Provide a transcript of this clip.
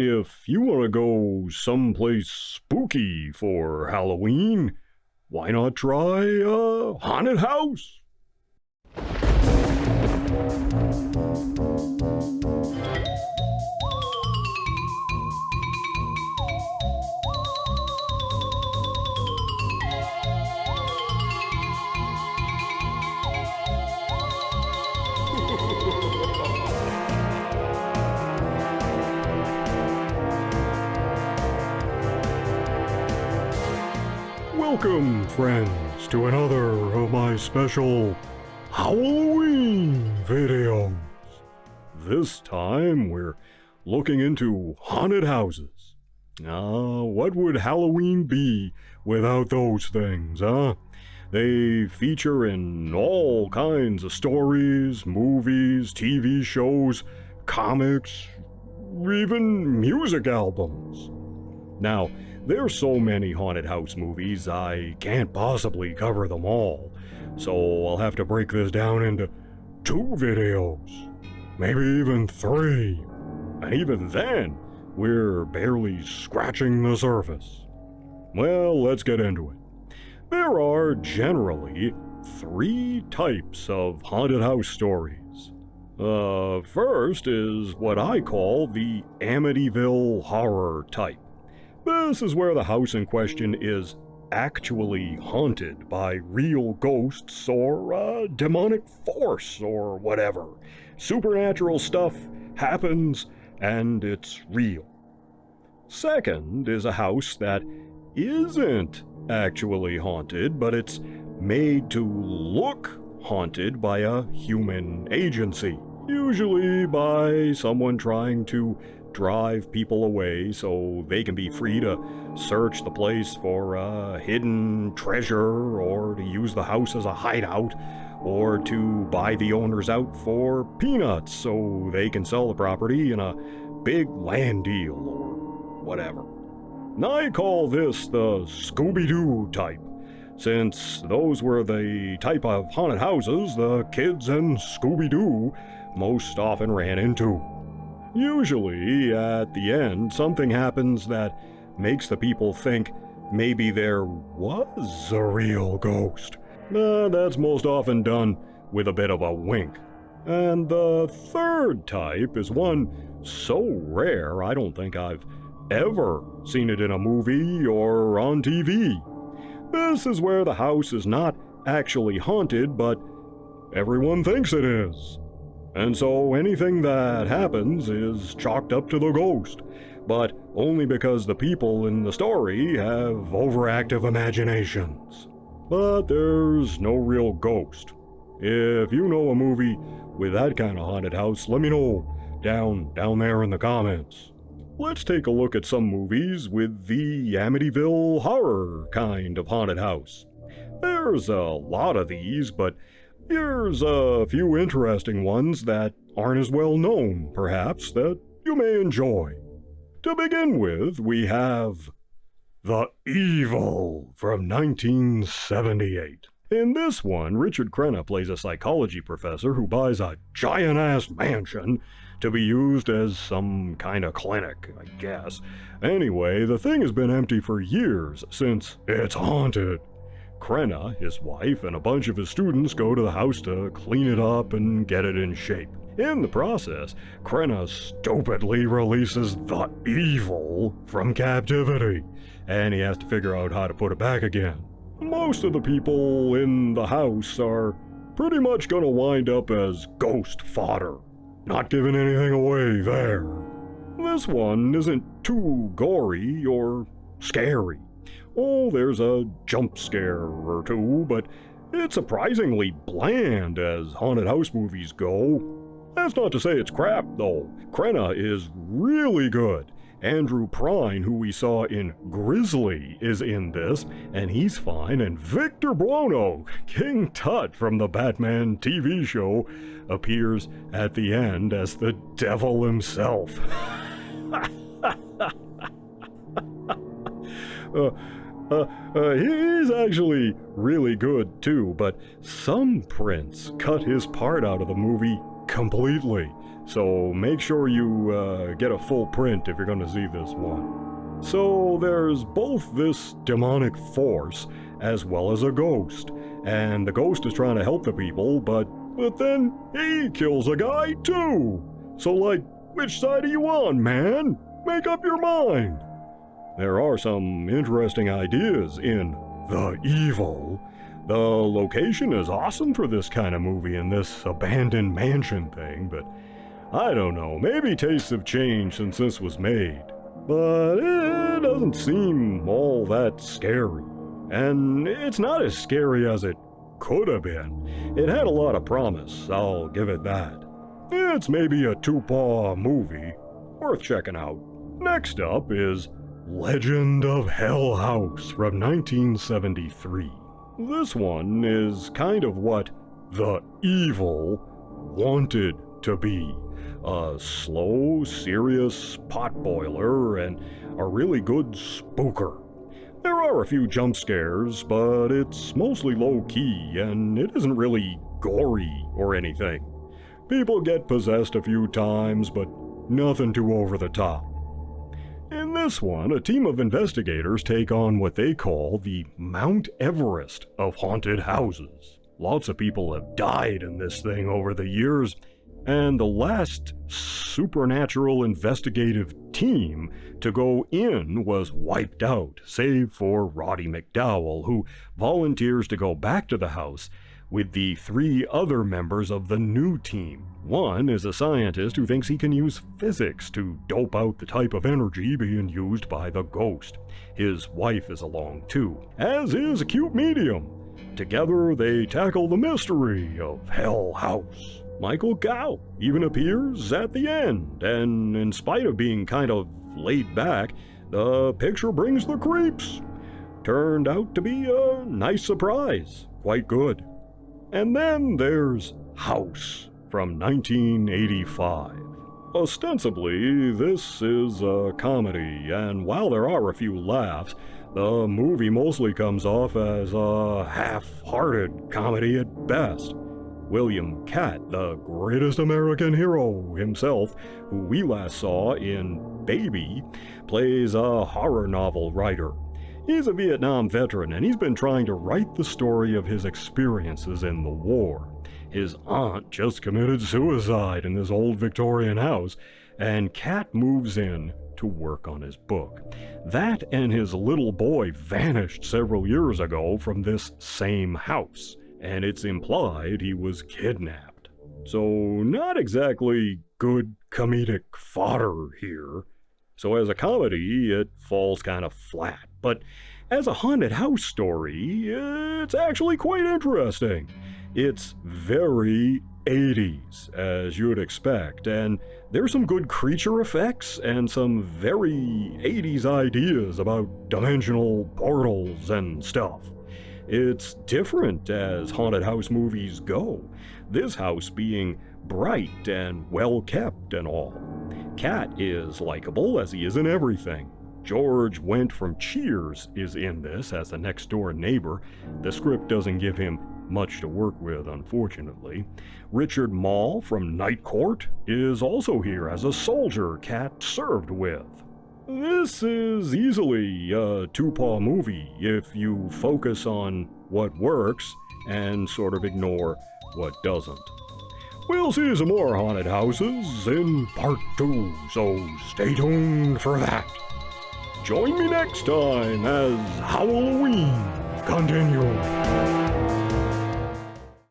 If you want to go someplace spooky for Halloween, why not try a haunted house? Welcome, friends, to another of my special Howl-O-Ween videos. This time, we're looking into haunted houses. What would Halloween be without those things, huh? They feature in all kinds of stories, movies, TV shows, comics, even music albums. Now, there's so many haunted house movies, I can't possibly cover them all, so I'll have to break this down into 2 videos, maybe even 3, and even then, we're barely scratching the surface. Well, let's get into it. There are generally 3 types of haunted house stories. First is what I call the Amityville horror type. This is where the house in question is actually haunted by real ghosts or a demonic force or whatever. Supernatural stuff happens and it's real. Second is a house that isn't actually haunted, but it's made to look haunted by a human agency, usually by someone trying to drive people away so they can be free to search the place for a hidden treasure, or to use the house as a hideout, or to buy the owners out for peanuts so they can sell the property in a big land deal or whatever. I call this the Scooby-Doo type, since those were the type of haunted houses the kids and Scooby-Doo most often ran into. Usually, at the end, something happens that makes the people think maybe there was a real ghost. That's most often done with a bit of a wink. And the third type is one so rare I don't think I've ever seen it in a movie or on TV. This is where the house is not actually haunted, but everyone thinks it is. And so anything that happens is chalked up to the ghost, but only because the people in the story have overactive imaginations. But there's no real ghost. If you know a movie with that kind of haunted house, let me know down there in the comments. Let's take a look at some movies with the Amityville horror kind of haunted house. There's a lot of these, but here's a few interesting ones that aren't as well known, perhaps, that you may enjoy. To begin with, we have The Evil from 1978. In this one, Richard Crenna plays a psychology professor who buys a giant-ass mansion to be used as some kind of clinic, I guess. Anyway, the thing has been empty for years since it's haunted. Crenna, his wife, and a bunch of his students go to the house to clean it up and get it in shape. In the process, Crenna stupidly releases the evil from captivity, and he has to figure out how to put it back again. Most of the people in the house are pretty much gonna wind up as ghost fodder. Not giving anything away there. This one isn't too gory or scary. Oh, there's a jump scare or 2, but it's surprisingly bland as haunted house movies go. That's not to say it's crap, though. Crenna is really good. Andrew Prine, who we saw in Grizzly, is in this, and he's fine, and Victor Buono, King Tut from the Batman TV show, appears at the end as the devil himself. He's actually really good too, but some prints cut his part out of the movie completely, so make sure you get a full print if you're going to see this one. So there's both this demonic force as well as a ghost, and the ghost is trying to help the people, but then he kills a guy too. So like, which side are you on, man? Make up your mind. There are some interesting ideas in The Evil. The location is awesome for this kind of movie in this abandoned mansion thing, but I don't know, maybe tastes have changed since this was made. But it doesn't seem all that scary. And it's not as scary as it could have been. It had a lot of promise, I'll give it that. It's maybe a two-paw movie, worth checking out. Next up is Legend of Hell House from 1973. This one is kind of what The Evil wanted to be. A slow, serious potboiler and a really good spooker. There are a few jump scares, but it's mostly low-key and it isn't really gory or anything. People get possessed a few times, but nothing too over the top. In this one, a team of investigators take on what they call the Mount Everest of haunted houses. Lots of people have died in this thing over the years, and the last supernatural investigative team to go in was wiped out, save for Roddy McDowell, who volunteers to go back to the house with the 3 other members of the new team. One is a scientist who thinks he can use physics to dope out the type of energy being used by the ghost. His wife is along too, as is a cute medium. Together they tackle the mystery of Hell House. Michael Gow even appears at the end, and in spite of being kind of laid back, the picture brings the creeps. Turned out to be a nice surprise, quite good. And then there's House from 1985. Ostensibly, this is a comedy, and while there are a few laughs, the movie mostly comes off as a half-hearted comedy at best. William Catt, the greatest American hero himself, who we last saw in Baby, plays a horror novel writer. He's a Vietnam veteran, and he's been trying to write the story of his experiences in the war. His aunt just committed suicide in this old Victorian house, and Catt moves in to work on his book. That and his little boy vanished several years ago from this same house, and it's implied he was kidnapped. So not exactly good comedic fodder here. So as a comedy, it falls kind of flat. But as a haunted house story, it's actually quite interesting. It's very 80s, as you'd expect, and there's some good creature effects and some very 80s ideas about dimensional portals and stuff. It's different as haunted house movies go, this house being bright and well kept and all. Catt is likable as he is in everything. George Wendt from Cheers is in this as the next door neighbor. The script doesn't give him much to work with, unfortunately. Richard Mall from Night Court is also here as a soldier Catt served with. This is easily a two-paw movie if you focus on what works and sort of ignore what doesn't. We'll see some more haunted houses in part 2, so stay tuned for that. Join me next time as Howl-O-Ween continues.